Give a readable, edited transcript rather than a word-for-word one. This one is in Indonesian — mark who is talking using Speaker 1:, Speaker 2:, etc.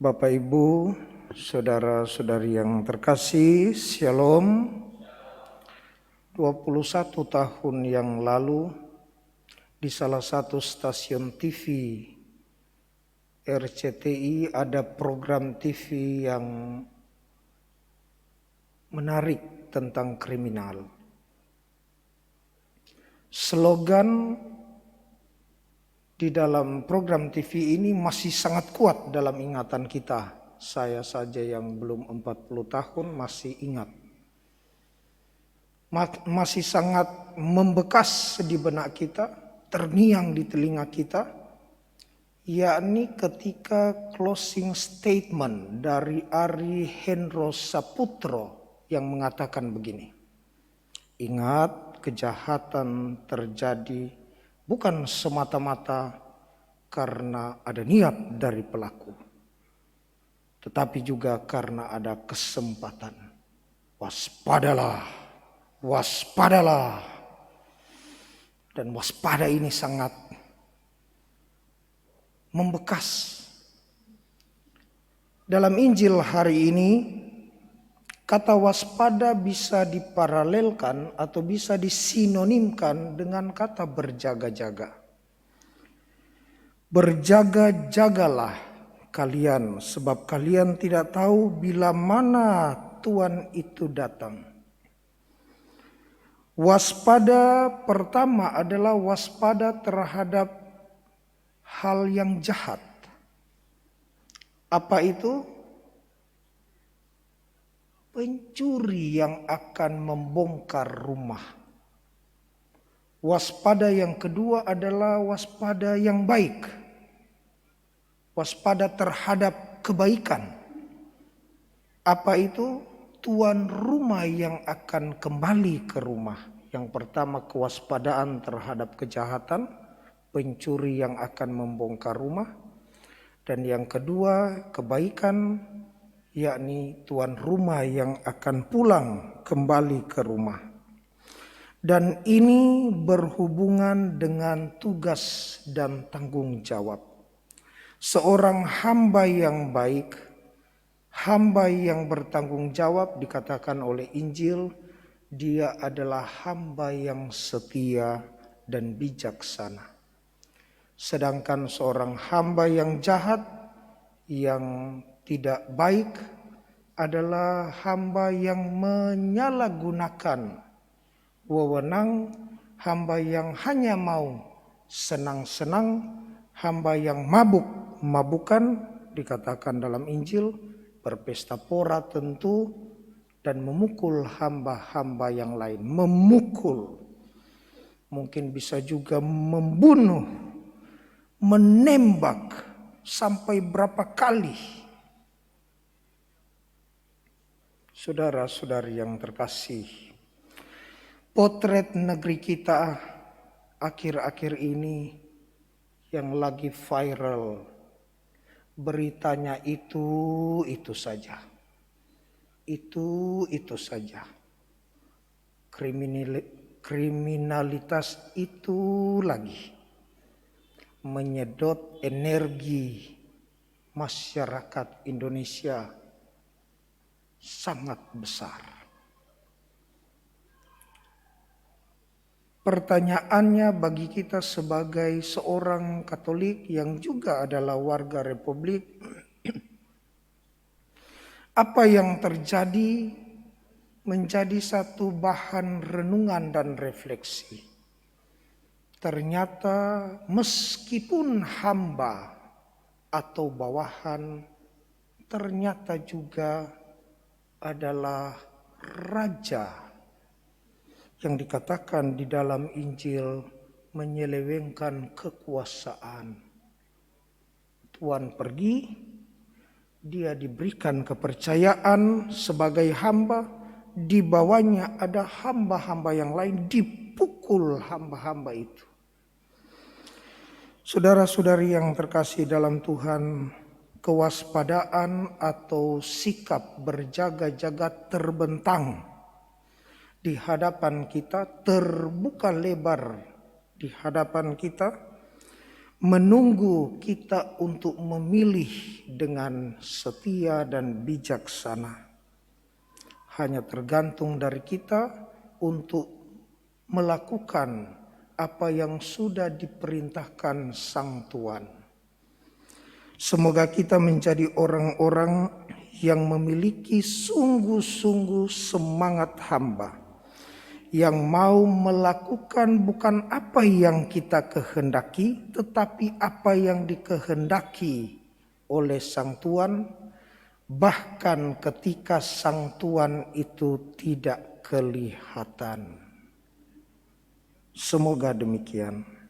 Speaker 1: Bapak Ibu, saudara-saudari yang terkasih, Shalom. 21 tahun yang lalu di salah satu stasiun TV RCTI ada program TV yang menarik tentang kriminal. Slogan di dalam program TV ini masih sangat kuat dalam ingatan kita. Saya saja yang belum 40 tahun masih ingat. Masih sangat membekas di benak kita, terngiang di telinga kita, yakni ketika closing statement dari Ari Hendro Saputro yang mengatakan begini. Ingat, kejahatan terjadi bukan semata-mata karena ada niat dari pelaku, tetapi juga karena ada kesempatan. Waspadalah, waspadalah. Dan waspada ini sangat membekas. Dalam Injil hari ini, kata waspada bisa diparalelkan atau bisa disinonimkan dengan kata berjaga-jaga. Berjaga-jagalah kalian, sebab kalian tidak tahu bila mana Tuhan itu datang. Waspada pertama adalah waspada terhadap hal yang jahat. Apa itu? Pencuri yang akan membongkar rumah. Waspada yang kedua adalah waspada yang baik. Waspada terhadap kebaikan. Apa itu? Tuan rumah yang akan kembali ke rumah. Yang pertama kewaspadaan terhadap kejahatan, pencuri yang akan membongkar rumah. Dan yang kedua kebaikan, yakni tuan rumah yang akan pulang kembali ke rumah. Dan ini berhubungan dengan tugas dan tanggung jawab. Seorang hamba yang baik, hamba yang bertanggung jawab, dikatakan oleh Injil, dia adalah hamba yang setia dan bijaksana. Sedangkan seorang hamba yang jahat, yang tidak baik adalah hamba yang menyalahgunakan wewenang, hamba yang hanya mau senang-senang, hamba yang mabuk-mabukan, dikatakan dalam Injil, berpesta pora tentu, dan memukul hamba-hamba yang lain. Memukul, mungkin bisa juga membunuh, menembak, sampai berapa kali. Saudara-saudari yang terkasih, potret negeri kita akhir-akhir ini yang lagi viral, beritanya itu saja. Itu saja. Kriminalitas itu lagi menyedot energi masyarakat Indonesia sangat besar. Pertanyaannya bagi kita sebagai seorang Katolik yang juga adalah warga Republik, apa yang terjadi menjadi satu bahan renungan dan refleksi. Ternyata meskipun hamba atau bawahan, ternyata juga adalah raja yang dikatakan di dalam Injil menyelewengkan kekuasaan. Tuan pergi, dia diberikan kepercayaan sebagai hamba, di bawahnya ada hamba-hamba yang lain, dipukul hamba-hamba itu. Saudara-saudari yang terkasih dalam Tuhan, kewaspadaan atau sikap berjaga-jaga terbentang di hadapan kita, terbuka lebar di hadapan kita, menunggu kita untuk memilih dengan setia dan bijaksana. Hanya tergantung dari kita untuk melakukan apa yang sudah diperintahkan Sang Tuhan. Semoga kita menjadi orang-orang yang memiliki sungguh-sungguh semangat hamba, yang mau melakukan bukan apa yang kita kehendaki, tetapi apa yang dikehendaki oleh Sang Tuhan, bahkan ketika Sang Tuhan itu tidak kelihatan. Semoga demikian.